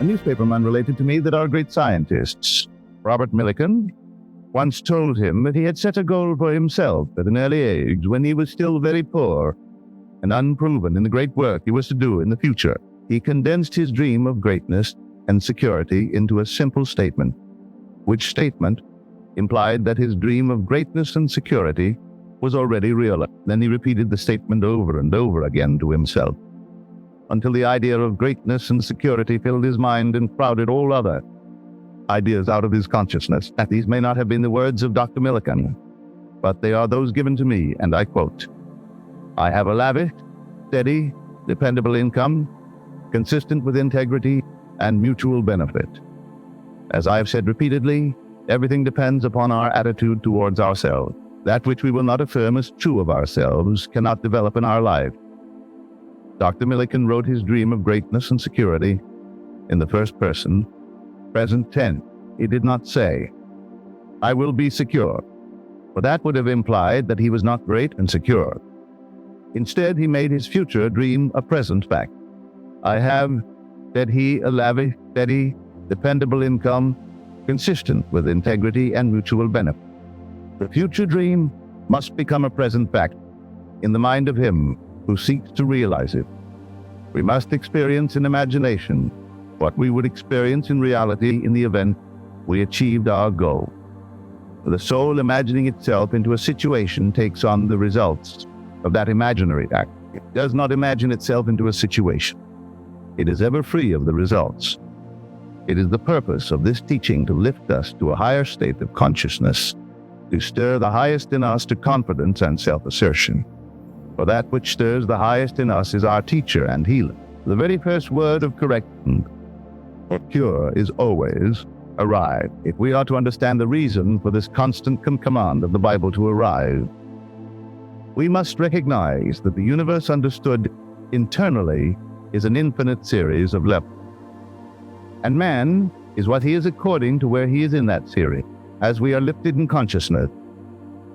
A newspaperman related to me that our great scientists, Robert Millikan, once told him that he had set a goal for himself at an early age when he was still very poor and unproven in the great work he was to do in the future. He condensed his dream of greatness and security into a simple statement, which statement implied that his dream of greatness and security was already realized. Then he repeated the statement over and over again to himself, until the idea of greatness and security filled his mind and crowded all other ideas out of his consciousness. These may not have been the words of Dr. Millikan, but they are those given to me, and I quote, "I have a lavish, steady, dependable income, consistent with integrity and mutual benefit. As I have said repeatedly, everything depends upon our attitude towards ourselves. That which we will not affirm as true of ourselves cannot develop in our life." Dr. Millikan wrote his dream of greatness and security in the first person, present tense. He did not say, "I will be secure," for that would have implied that he was not great and secure. Instead, he made his future dream a present fact. "I have," said he, "a lavish, steady, dependable income, consistent with integrity and mutual benefit." The future dream must become a present fact in the mind of him who seeks to realize it. We must experience in imagination what we would experience in reality in the event we achieved our goal. The soul imagining itself into a situation takes on the results of that imaginary act. It does not imagine itself into a situation. It is ever free of the results. It is the purpose of this teaching to lift us to a higher state of consciousness, to stir the highest in us to confidence and self-assertion. For that which stirs the highest in us is our teacher and healer. The very first word of correction or cure is always arrive. If we are to understand the reason for this constant command of the Bible to arrive, we must recognize that the universe understood internally is an infinite series of levels. And man is what he is according to where he is in that series. As we are lifted in consciousness,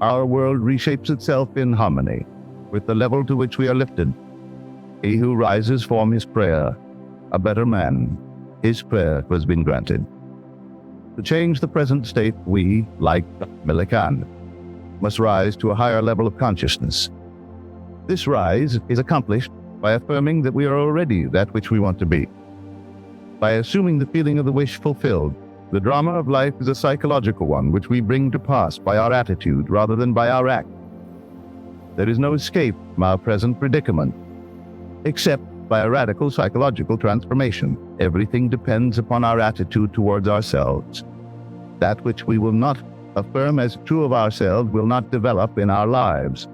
our world reshapes itself in harmony with the level to which we are lifted. He who rises from his prayer, a better man, his prayer has been granted. To change the present state, we, like Millikan, must rise to a higher level of consciousness. This rise is accomplished by affirming that we are already that which we want to be. By assuming the feeling of the wish fulfilled, the drama of life is a psychological one which we bring to pass by our attitude rather than by our act. There is no escape from our present predicament, except by a radical psychological transformation. Everything depends upon our attitude towards ourselves. That which we will not affirm as true of ourselves will not develop in our lives.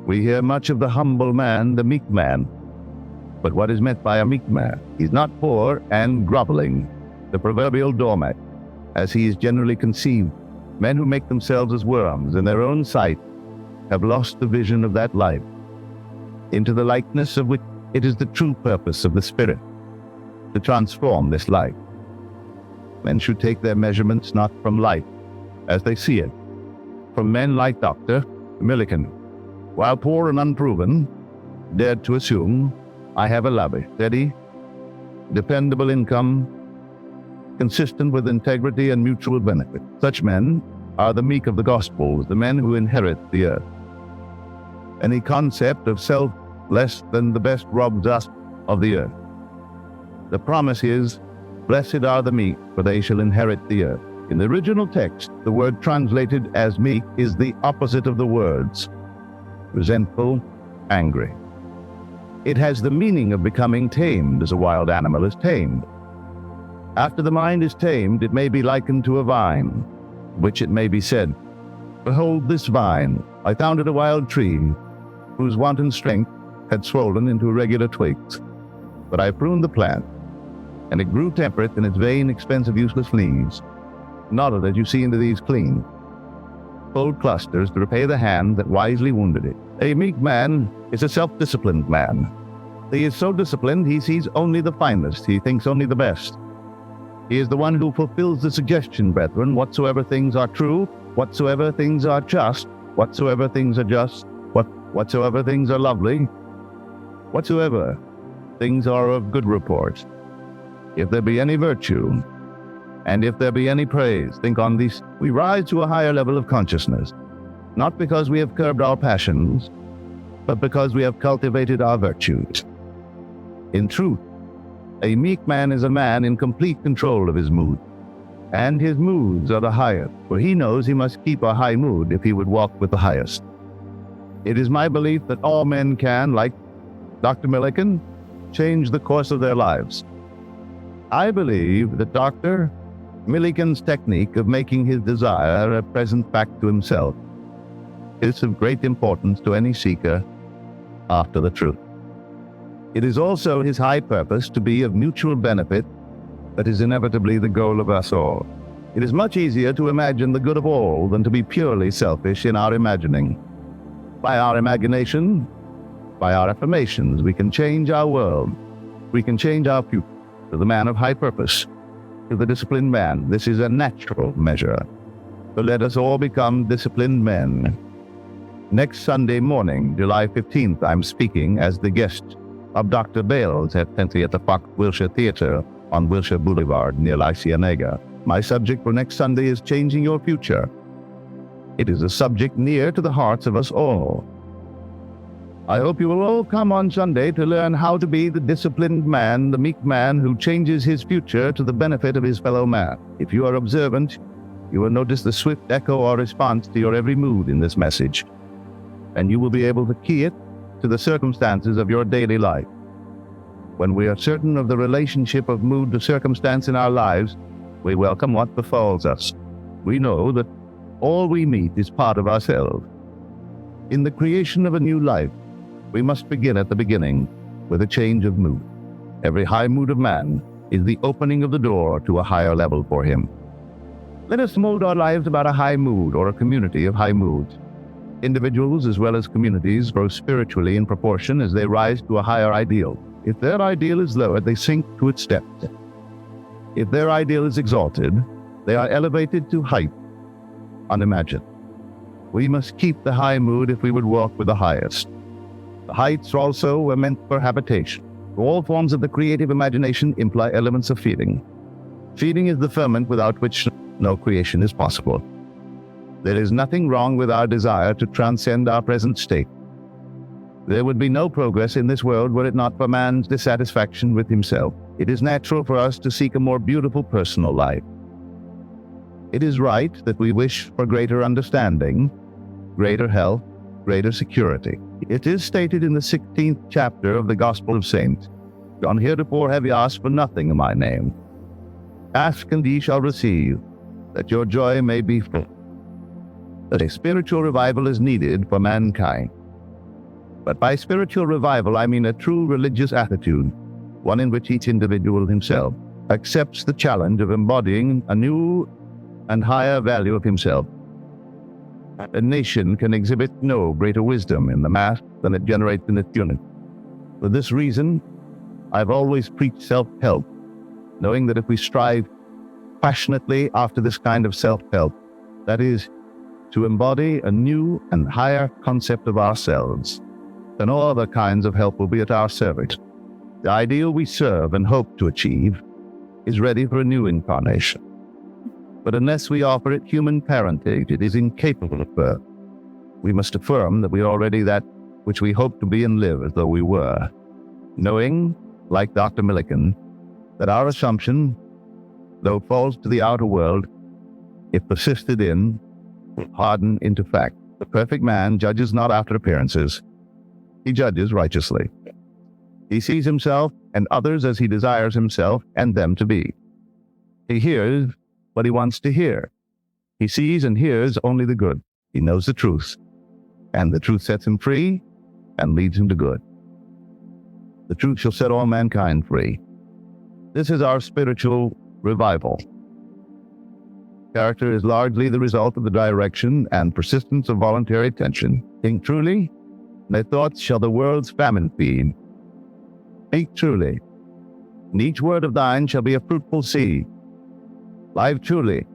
We hear much of the humble man, the meek man. But what is meant by a meek man? He's not poor and groveling, the proverbial doormat, as he is generally conceived. Men who make themselves as worms in their own sight have lost the vision of that life, into the likeness of which it is the true purpose of the Spirit to transform this life. Men should take their measurements not from life as they see it, from men like Dr. Millikan. While poor and unproven, dared to assume, "I have a lavish, steady, dependable income, consistent with integrity and mutual benefit." Such men are the meek of the Gospels, the men who inherit the earth. Any concept of self less than the best robs us of the earth. The promise is, "Blessed are the meek, for they shall inherit the earth." In the original text, the word translated as meek is the opposite of the words resentful, angry. It has the meaning of becoming tamed as a wild animal is tamed. After the mind is tamed, it may be likened to a vine, which it may be said, "Behold this vine, I found it a wild tree, whose wanton strength had swollen into irregular twigs. But I pruned the plant, and it grew temperate in its vain, expensive, useless leaves. Nodded as you see into these clean, full clusters to repay the hand that wisely wounded it." A meek man is a self-disciplined man. He is so disciplined he sees only the finest, he thinks only the best. He is the one who fulfills the suggestion, brethren, whatsoever things are true, whatsoever things are just, whatsoever things are just, whatsoever things are lovely, whatsoever things are of good report. if there be any virtue, and if there be any praise, think on these. We rise to a higher level of consciousness, not because we have curbed our passions, but because we have cultivated our virtues. In truth, a meek man is a man in complete control of his mood, and his moods are the highest, for he knows he must keep a high mood if he would walk with the highest. It is my belief that all men can, like Dr. Millikan, change the course of their lives. I believe that Dr. Millikan's technique of making his desire a present fact to himself is of great importance to any seeker after the truth. It is also his high purpose to be of mutual benefit that is inevitably the goal of us all. It is much easier to imagine the good of all than to be purely selfish in our imagining. By our imagination, by our affirmations, we can change our world. We can change our future to the man of high purpose, to the disciplined man. This is a natural measure. So let us all become disciplined men. Next Sunday morning, July 15th, I'm speaking as the guest of Dr. Bales at the Fox Wilshire Theater on Wilshire Boulevard near La Cienega. My subject for next Sunday is changing your future. It is a subject near to the hearts of us all. I hope you will all come on Sunday to learn how to be the disciplined man, the meek man who changes his future to the benefit of his fellow man. If you are observant, you will notice the swift echo or response to your every mood in this message, and you will be able to key it to the circumstances of your daily life. When we are certain of the relationship of mood to circumstance in our lives, we welcome what befalls us. We know that all we meet is part of ourselves. In the creation of a new life, we must begin at the beginning with a change of mood. Every high mood of man is the opening of the door to a higher level for him. Let us mold our lives about a high mood or a community of high moods. Individuals as well as communities grow spiritually in proportion as they rise to a higher ideal. If their ideal is lowered, they sink to its depth. If their ideal is exalted, they are elevated to height unimagined. We must keep the high mood if we would walk with the highest. The heights also were meant for habitation. All forms of the creative imagination imply elements of feeling. Feeling is the ferment without which no creation is possible. There is nothing wrong with our desire to transcend our present state. There would be no progress in this world were it not for man's dissatisfaction with himself. It is natural for us to seek a more beautiful personal life. It is right that we wish for greater understanding, greater health, greater security. It is stated in the 16th chapter of the Gospel of St. John, heretofore have ye asked for nothing in my name. Ask and ye shall receive, that your joy may be full. That a spiritual revival is needed for mankind. But by spiritual revival, I mean a true religious attitude, one in which each individual himself accepts the challenge of embodying a new and higher value of himself. A nation can exhibit no greater wisdom in the mass than it generates in its unity. For this reason, I've always preached self-help, knowing that if we strive passionately after this kind of self-help, that is, to embody a new and higher concept of ourselves, then all other kinds of help will be at our service. The ideal we serve and hope to achieve is ready for a new incarnation. But unless we offer it human parentage, it is incapable of birth. We must affirm that we are already that which we hope to be and live as though we were, knowing, like Dr. Millikan, that our assumption, though false to the outer world, if persisted in, will harden into fact. The perfect man judges not after appearances. He judges righteously. He sees himself and others as he desires himself and them to be. He hears what he wants to hear. He sees and hears only the good. He knows the truth, and the truth sets him free and leads him to good. The truth shall set all mankind free. This is our spiritual revival. Character is largely the result of the direction and persistence of voluntary attention. Think truly, thy thoughts shall the world's famine feed. Speak truly, and each word of thine shall be a fruitful seed. Live truly,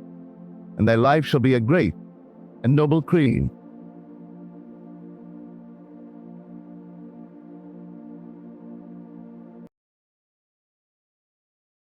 and thy life shall be a great and noble creed.